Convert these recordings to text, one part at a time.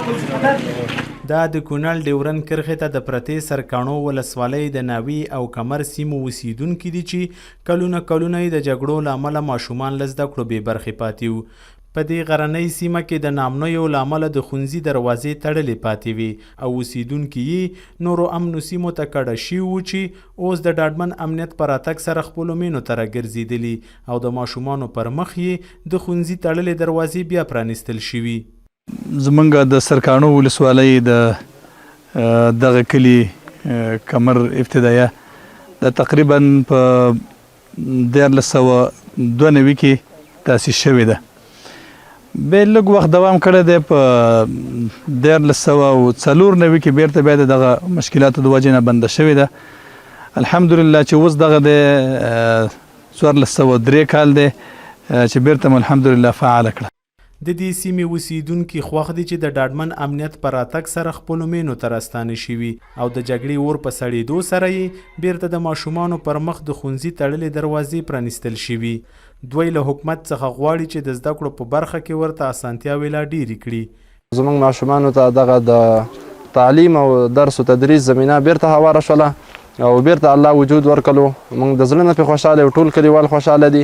دا د کونړ ډیورن کرښې ته د پرتې سرکاڼو ولسوالۍ د ناوی او کمر سیمو اوسیدونکي دي چې کلونه یې د جګړو له امله ماشومان له زده کړو بې برخې پاتې وو. په دې غرنۍ سیمه کې د نامنیو له امله د ښوونځي دروازې تړلې پاتې وي او اوسیدونکي یې نورو امنو سیمو ته کډه شوي وو چې اوس د ډاډمن امنیت په راتګ سره خپلو مینو ته راګرځېدلي او د ماشومانو پر مخ یې د ښوونځي تړلې دروازې بیا پرانستل شوي. زموږ د سرکاڼو ولسوالۍ د دغه کلي کمر ابتدایه د تقریبا په 1992 کې تاسیس شوې ده. بیا لږ وخت دوام کړی دی. په 1994 کې بیرته بیا د دغه مشکلاتو د وجې نه بنده شوې ده. الحمدلله چې اوس دغه د 1403 کال دی چې بیرته مو الحمدلله فعاله کړه. د دې سیمې اوسیدونکي خوښ دي چې د ډاډمن امنیت په راتګ سره خپلو مینو ته راستانه شوي او د جګړې اور په سړېدو سره یې بیرته د ماشومانو پر مخ د ښوونځي تړلې دروازې پرانستل شوي. دوی له حکومت څخه غواړي چې د زده کړو په برخه کې ورته اسانتیاوې لا ډېرې کړي. زموږ ماشومانو ته دغه د تعلیم او درس او تدریس زمینه بیرته هواره شوله او بیرته الله وجود ورکړو. موږ د زړه نه پرې خوشحاله یو، ټول کلیوال خوشحاله دي،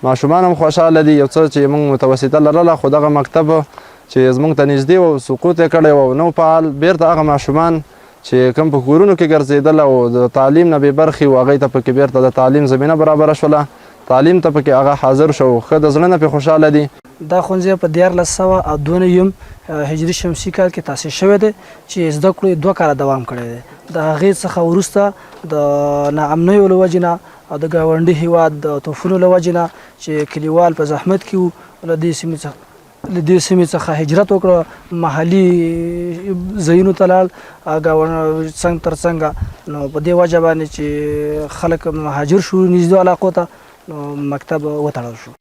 ماشومان هم خوشحاله دي. یو څه چې موږ متوسطه لرله خو دغه مکتب چې زموږ ته نږدې و سقوط یې کړی و او نو فعال، بیرته هغه ماشومان چې کوم په کورونو کې ګرځېدل او د تعلیم نه بې برخې و هغوی ته پکې بیرته د تعلیم زمینه برابره شوله، تعلیم ته پکې هغه حاضر شو. ښه د زړه نه پرې خوشحاله دي. دا ښوونځی په 1902 هجري شمسي کال کې تاسیس شوی دی چې زده کړو 2 کاله دوام کړی دی. د هغې څخه وروسته د ناامنیو له وجې نه او د ګاونډي هېواد د توفونو له وجې نه چې کلیوال په زحمت کې وو، له دې سیمې څخه هجرت وکړه، محلي ځایونو ته لاړل څنګ تر څنګه. نو په دې وجه باندې چې خلک مهاجر شو نږدې علاقو ته، نو مکتب وتړل شو.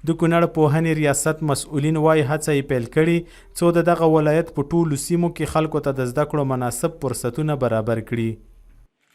د کونړ پوهنې ریاست مسؤلین وایي هڅه یې پیل کړې څو د دغه ولایت په ټولو سیمو کې خلکو ته د زده کړو مناسب فرصتونه برابر کړي.